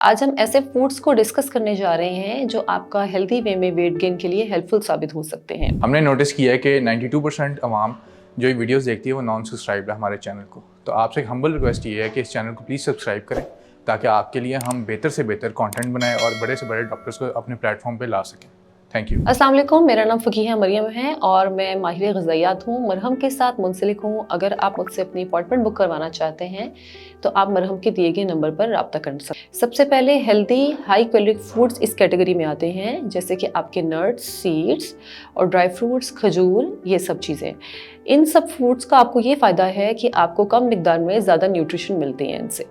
आज हम ऐसे फूड्स को डिस्कस करने जा रहे हैं जो आपका हेल्दी वे में वेट गेन के लिए हेल्पफुल साबित हो सकते हैं। हमने नोटिस किया है कि 92% अवाम जो ये वीडियोस देखती है वो नॉन सब्सक्राइब है हमारे चैनल को। तो आपसे एक हम्बल रिक्वेस्ट ये है कि इस चैनल को प्लीज़ सब्सक्राइब करें ताकि आपके लिए हम बेहतर से बेहतर कंटेंट बनाएं और बड़े से बड़े डॉक्टर्स को अपने प्लेटफॉर्म पे ला सकें। Thank you. अस्सलाम वालेकुम, मेरा नाम फ़कीहा मरियम है और मैं माहिर ग़िज़ाइयात हूँ। मरहम के साथ मुंसलिक हूँ। अगर आप मुझसे अपनी अपॉइंटमेंट बुक करवाना चाहते हैं तो आप मरहम के दिए गए नंबर पर रब्ता कर सकते हैं। सबसे पहले हेल्दी हाई कैलोरी फूड्स इस कैटेगरी में आते हैं, जैसे कि आपके नट्स, सीड्स और ड्राई फ्रूट्स, खजूर, ये सब चीज़ें। इन सब फूड्स का आपको ये फ़ायदा है कि आपको कम मिकदार में ज़्यादा न्यूट्रिशन मिलते हैं इनसे।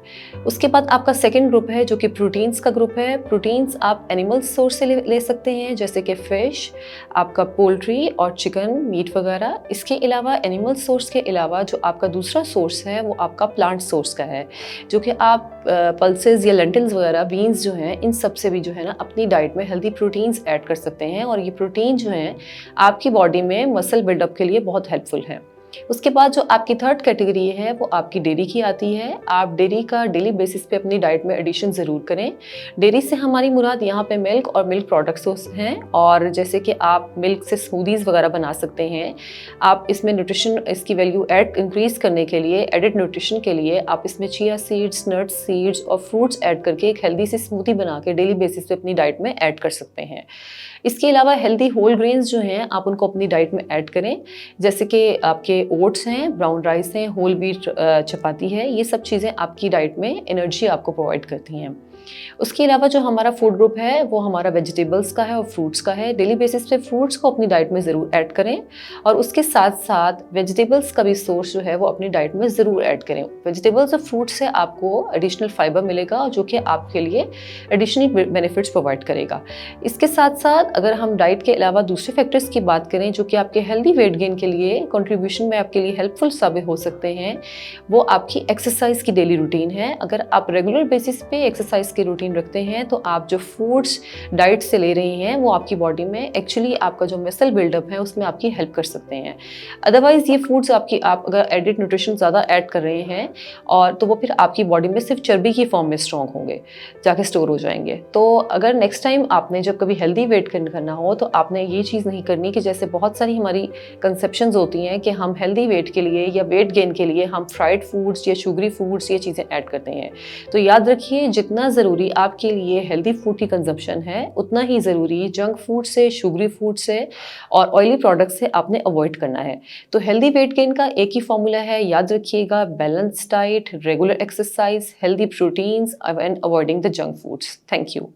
उसके बाद आपका सेकंड ग्रुप है जो कि प्रोटीन्स का ग्रुप है। प्रोटीन्स आप एनिमल सोर्स से ले सकते हैं, जैसे कि फ़िश, आपका पोल्ट्री और चिकन, मीट वगैरह। इसके अलावा एनिमल सोर्स के अलावा जो आपका दूसरा सोर्स है वो आपका प्लांट सोर्स का है, जो कि आप पल्सेस या लेंटिल्स वगैरह, बीन्स जो हैं, इन सब से भी जो है ना अपनी डाइट में हेल्दी प्रोटीन्स ऐड कर सकते हैं। और ये प्रोटीन जो हैं आपकी बॉडी में मसल बिल्डअप के लिए बहुत हेल्पफुल है। उसके बाद जो आपकी थर्ड कैटेगरी है वो आपकी डेयरी की आती है। आप डेयरी का डेली बेसिस पे अपनी डाइट में एडिशन ज़रूर करें। डेयरी से हमारी मुराद यहाँ पे मिल्क और मिल्क प्रोडक्ट्स हैं, और जैसे कि आप मिल्क से स्मूदीज़ वगैरह बना सकते हैं। आप इसमें न्यूट्रिशन, इसकी वैल्यू इंक्रीज़ करने के लिए, एडिड न्यूट्रिशन के लिए आप इसमें चिया सीड्स, नट्स सीड्स और फ्रूट्स ऐड करके एक हेल्दी सी स्मूदी बना के डेली बेसिस पे अपनी डाइट में ऐड कर सकते हैं। इसके अलावा हेल्दी होल ग्रेन्स जो हैं आप उनको अपनी डाइट में ऐड करें, जैसे कि आपके ओट्स हैं, ब्राउन राइस हैं, होल व्हीट चपाती है। ये सब चीज़ें आपकी डाइट में एनर्जी आपको प्रोवाइड करती हैं। उसके अलावा जो हमारा फूड ग्रुप है वो हमारा वेजिटेबल्स का है और फ्रूट्स का है। डेली बेसिस पे फ्रूट्स को अपनी डाइट में ज़रूर ऐड करें, और उसके साथ साथ वेजिटेबल्स का भी सोर्स जो है वो अपनी डाइट में ज़रूर ऐड करें। वेजिटेबल्स और फ्रूट्स से आपको एडिशनल फाइबर मिलेगा जो कि आपके लिए एडिशनल बेनिफिट्स प्रोवाइड करेगा। इसके साथ साथ अगर हम डाइट के अलावा दूसरे फैक्टर्स की बात करें जो कि आपके हेल्दी वेट गेन के लिए कंट्रीब्यूशन में आपके लिए हेल्पफुल साबित हो सकते हैं, वो आपकी एक्सरसाइज की डेली रूटीन है। अगर आप रेगुलर बेसिस पे एक्सरसाइज की रूटीन रखते हैं तो आप जो फूड्स डाइट से ले रहे हैं वो आपकी बॉडी में एक्चुअली आपका जो मसल बिल्डअप है उसमें आपकी हेल्प कर सकते हैं। अदरवाइज ये फूड्स आप अगर एडिड न्यूट्रिशन ज़्यादा ऐड कर रहे हैं और तो वो फिर आपकी बॉडी में सिर्फ चर्बी की फॉर्म में स्ट्रॉन्ग होंगे, जाके स्टोर हो जाएंगे। तो अगर नेक्स्ट टाइम आपने जब कभी हेल्दी वेट करना हो तो आपने ये चीज़ नहीं करनी कि जैसे बहुत सारी हमारी कंसेप्शंस होती हैं कि हम हेल्दी वेट के लिए या वेट गेन के लिए हम फ्राइड फूड्स या शुगरी फूड्स ये चीज़ें ऐड करते हैं। तो याद रखिए, जितना ज़रूरी आपके लिए हेल्दी फूड की कंजम्पशन है उतना ही ज़रूरी जंक फूड से, शुगरी फूड से और ऑयली प्रोडक्ट से आपने अवॉइड करना है। तो हेल्दी वेट गेन का एक ही फॉर्मूला है, याद रखिएगा, balance diet, regular exercise, healthy proteins and avoiding the junk foods. Thank you.